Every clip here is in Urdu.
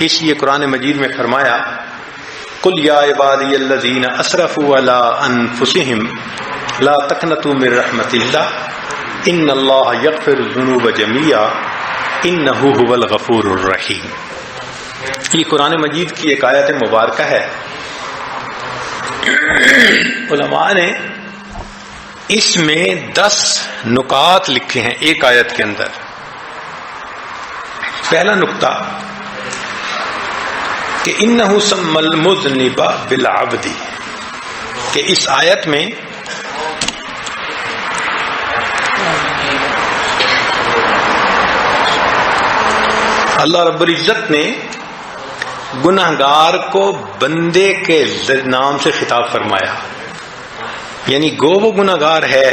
اس لیے قرآن مجید میں فرمایا قل یا عبادی الذین اسرفوا علی انفسہم لا تقنطوا من رحمت اللہ ان اللہ یغفر الذنوب جميعا انہ هو الغفور الرحیم. یہ قرآن مجید کی ایک آیت مبارکہ ہے. علماء نے اس میں 10 نکات لکھے ہیں ایک آیت کے اندر. پہلا نکتہ کہ انہ سمی المذنب بالعبد، کہ اس آیت میں اللہ رب العزت نے گناہگار کو بندے کے نام سے خطاب فرمایا. یعنی گو وہ گناہگار ہے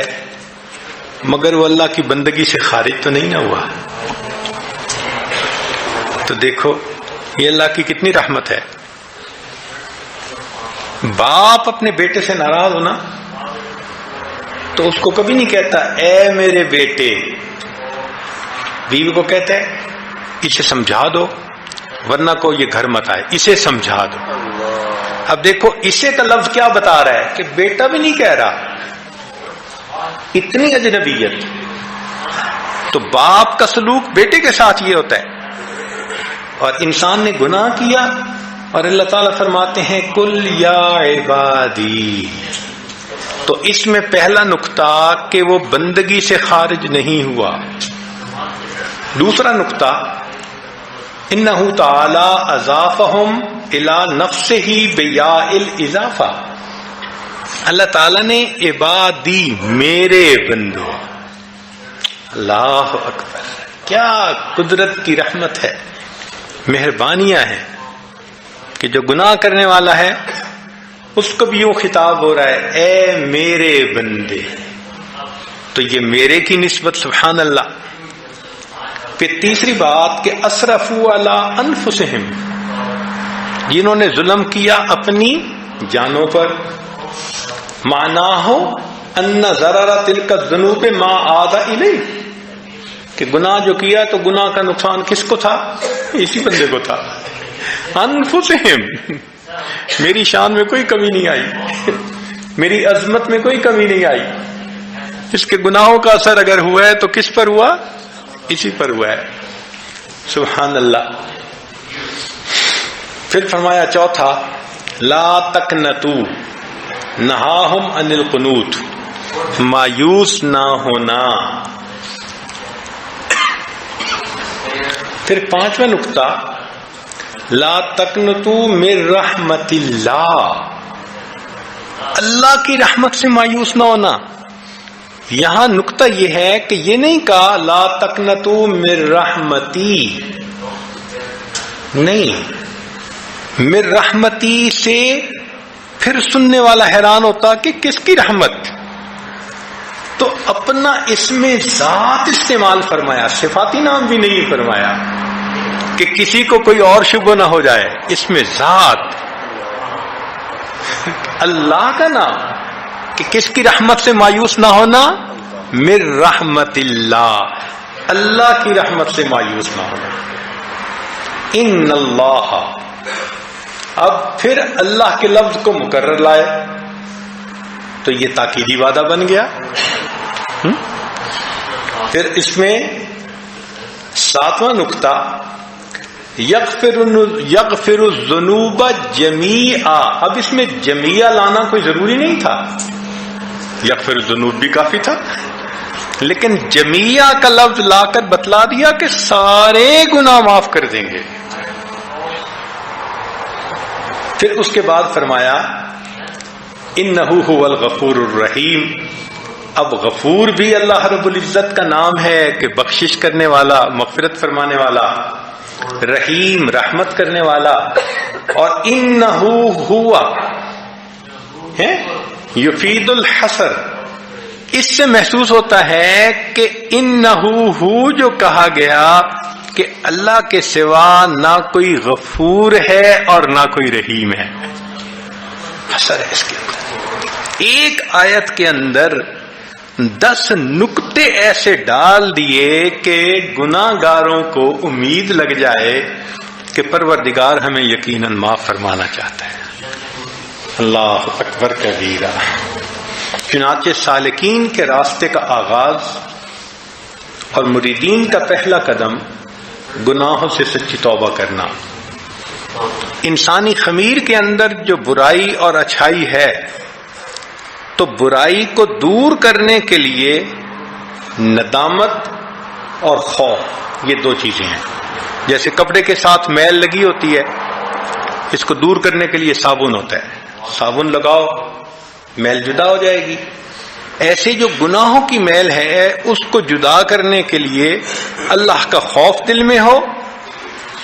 مگر وہ اللہ کی بندگی سے خارج تو نہیں نہ ہوا. تو دیکھو یہ اللہ کی کتنی رحمت ہے. باپ اپنے بیٹے سے ناراض ہونا تو اس کو کبھی نہیں کہتا اے میرے بیٹے. بیوی کو کہتا ہے اسے سمجھا دو ورنہ کو یہ گھر مت آئے، اسے سمجھا دو. اب دیکھو اسے کا لفظ کیا بتا رہا ہے کہ بیٹا بھی نہیں کہہ رہا. اتنی اجنبیت. تو باپ کا سلوک بیٹے کے ساتھ یہ ہوتا ہے. اور انسان نے گناہ کیا اور اللہ تعالیٰ فرماتے ہیں کل یا عبادی. تو اس میں پہلا نقطہ کہ وہ بندگی سے خارج نہیں ہوا. دوسرا نقطہ انہ تعالی اضافہم الی نفسہ بیاء الاضافہ. اللہ تعالیٰ نے عبادی میرے بندو. اللہ اکبر، کیا قدرت کی رحمت ہے، مہربانیاں ہیں کہ جو گناہ کرنے والا ہے اس کو بھی یوں خطاب ہو رہا ہے اے میرے بندے. تو یہ میرے کی نسبت سبحان اللہ. پھر تیسری بات کہ اسرفوا علی انفسہم، جنہوں نے ظلم کیا اپنی جانوں پر. معنی ہو ان ضرر تلک الذنوب ما عاد الیہ، کہ گناہ جو کیا تو گناہ کا نقصان کس کو تھا؟ اسی بندے کو تھا. انفسہم، میری شان میں کوئی کمی نہیں آئی، میری عظمت میں کوئی کمی نہیں آئی. اس کے گناہوں کا اثر اگر ہوا ہے تو کس پر ہوا؟ اسی پر ہوا ہے. سبحان اللہ. پھر فرمایا چوتھا لا تقنطوا، نہاہم عن القنوت، مایوس نہ ہونا. پھر پانچواں نقطہ لا تقنطوا من رحمت اللہ، اللہ کی رحمت سے مایوس نہ ہونا. یہاں نقطہ یہ ہے کہ یہ نہیں کہا لا تقنطوا من رحمتی، نہیں، من رحمتی سے پھر سننے والا حیران ہوتا کہ کس کی رحمت. تو اپنا اسم ذات استعمال فرمایا، صفاتی نام بھی نہیں فرمایا کہ کسی کو کوئی اور شبہ نہ ہو جائے. اسم ذات اللہ کا نام کہ کس کی رحمت سے مایوس نہ ہونا، من رحمت اللہ، اللہ کی رحمت سے مایوس نہ ہونا. ان اللہ، اب پھر اللہ کے لفظ کو مکرر لائے تو یہ تاکیدی وعدہ بن گیا. پھر اس میں ساتواں نقطہ یغفر الذنوب جمیعا. اب اس میں جمیعا لانا کوئی ضروری نہیں تھا، یغفر الذنوب بھی کافی تھا، لیکن جمیعا کا لفظ لا کر بتلا دیا کہ سارے گناہ معاف کر دیں گے. پھر اس کے بعد فرمایا انہ هو الغفور الرحیم. اب غفور بھی اللہ رب العزت کا نام ہے کہ بخشش کرنے والا، مغفرت فرمانے والا، رحیم رحمت کرنے والا. اور انہ ہوا ہے یفید الحصر، اس سے محسوس ہوتا ہے کہ انہ ہو جو کہا گیا کہ اللہ کے سوا نہ کوئی غفور ہے اور نہ کوئی رحیم ہے. حصر ہے اس کے اوپر. ایک آیت کے اندر 10 نکتے ایسے ڈال دیے کہ گناہ گاروں کو امید لگ جائے کہ پروردگار ہمیں یقیناً معاف فرمانا چاہتا ہے۔ اللہ اکبر کبیرہ۔ چنانچہ سالکین کے راستے کا آغاز اور مریدین کا پہلا قدم گناہوں سے سچی توبہ کرنا۔ انسانی خمیر کے اندر جو برائی اور اچھائی ہے، تو برائی کو دور کرنے کے لیے ندامت اور خوف، یہ دو چیزیں ہیں۔ جیسے کپڑے کے ساتھ میل لگی ہوتی ہے، اس کو دور کرنے کے لیے صابن ہوتا ہے، صابن لگاؤ میل جدا ہو جائے گی۔ ایسے جو گناہوں کی میل ہے اس کو جدا کرنے کے لیے اللہ کا خوف دل میں ہو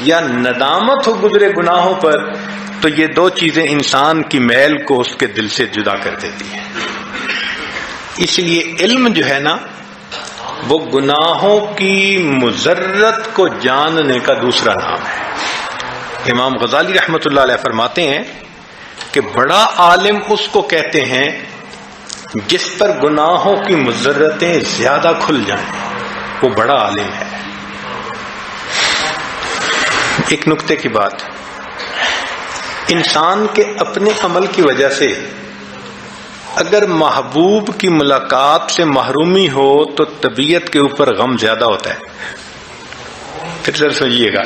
یا ندامت ہو گزرے گناہوں پر، تو یہ دو چیزیں انسان کی میل کو اس کے دل سے جدا کر دیتی ہیں۔ اس لیے علم جو ہے نا، وہ گناہوں کی مضرت کو جاننے کا دوسرا نام ہے۔ امام غزالی رحمۃ اللہ علیہ فرماتے ہیں کہ بڑا عالم اس کو کہتے ہیں جس پر گناہوں کی مضرتیں زیادہ کھل جائیں، وہ بڑا عالم ہے۔ ایک نکتے کی بات، انسان کے اپنے عمل کی وجہ سے اگر محبوب کی ملاقات سے محرومی ہو تو طبیعت کے اوپر غم زیادہ ہوتا ہے۔ پھر ذرا سمجھیے گا،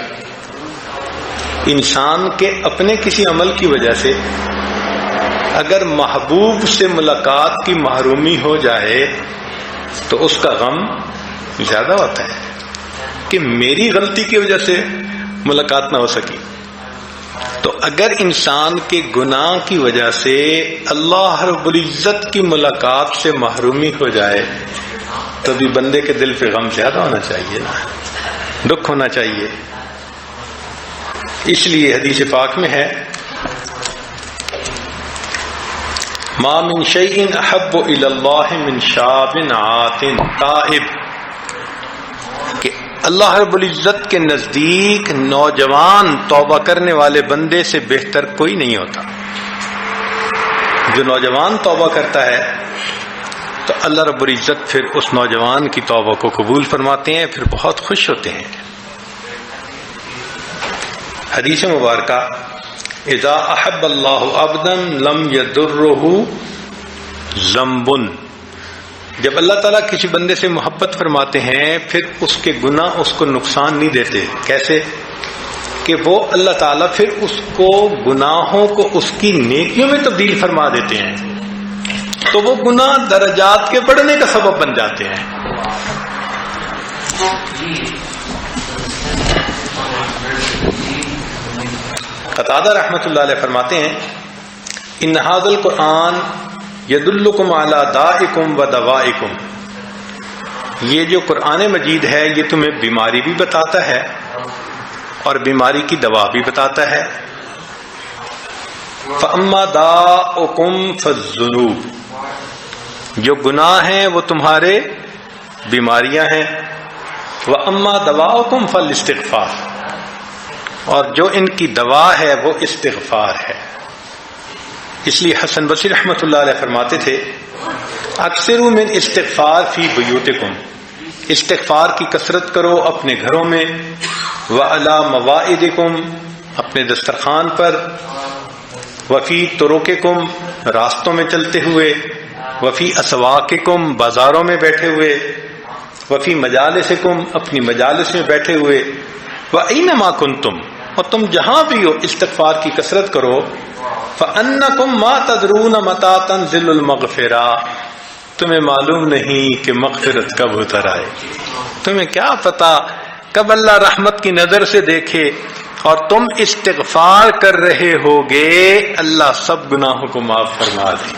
انسان کے اپنے کسی عمل کی وجہ سے اگر محبوب سے ملاقات کی محرومی ہو جائے تو اس کا غم زیادہ ہوتا ہے کہ میری غلطی کی وجہ سے ملاقات نہ ہو سکی۔ تو اگر انسان کے گناہ کی وجہ سے اللہ رب العزت کی ملاقات سے محرومی ہو جائے تو بھی بندے کے دل پہ غم زیادہ ہونا چاہیے نا، دکھ ہونا چاہیے۔ اس لیے حدیث پاک میں ہے، ما من شیء احب الی اللہ من شاب عات تائب، کہ اللہ رب العزت کے نزدیک نوجوان توبہ کرنے والے بندے سے بہتر کوئی نہیں ہوتا۔ جو نوجوان توبہ کرتا ہے تو اللہ رب العزت پھر اس نوجوان کی توبہ کو قبول فرماتے ہیں، پھر بہت خوش ہوتے ہیں۔ حدیث مبارکہ، اذا احب اللہ عبدا لم یضرہ ذنب، جب اللہ تعالیٰ کسی بندے سے محبت فرماتے ہیں پھر اس کے گناہ اس کو نقصان نہیں دیتے۔ کیسے؟ کہ وہ اللہ تعالیٰ پھر اس کو گناہوں کو اس کی نیکیوں میں تبدیل فرما دیتے ہیں، تو وہ گناہ درجات کے بڑھنے کا سبب بن جاتے ہیں۔ قتادہ رحمۃ اللہ علیہ فرماتے ہیں، ان ھذا القرآن یدلکم علی دائکم و دوائکم، یہ جو قرآن مجید ہے یہ تمہیں بیماری بھی بتاتا ہے اور بیماری کی دوا بھی بتاتا ہے۔ فاما داؤکم فالذنوب، جو گناہ ہیں وہ تمہارے بیماریاں ہیں، واما دواؤکم فالاستغفار، اور جو ان کی دوا ہے وہ استغفار ہے۔ اس لیے حسن بصری رحمۃ اللہ علیہ فرماتے تھے، اکثروا من استغفار فی بیوتکم، استغفار کی کثرت کرو اپنے گھروں میں، وعلی موائدکم، اپنے دسترخوان پر، وفی طرقکم، راستوں میں چلتے ہوئے، وفی اسواقکم، بازاروں میں بیٹھے ہوئے، وفی مجالسکم، اپنی مجالس میں بیٹھے ہوئے، وَأَيْنَمَا كُنْتُمْ، اور تم جہاں بھی ہو استغفار کی کثرت کرو۔ فَأَنَّكُمْ مَا تَدْرُونَ مَتَىٰ تَنزِلُ الْمَغْفِرَةُ، تمہیں معلوم نہیں کہ مغفرت کب اتر آئے، تمہیں کیا پتا کب اللہ رحمت کی نظر سے دیکھے، اور تم استغفار کر رہے ہوگے اللہ سب گناہوں کو معاف فرما دے۔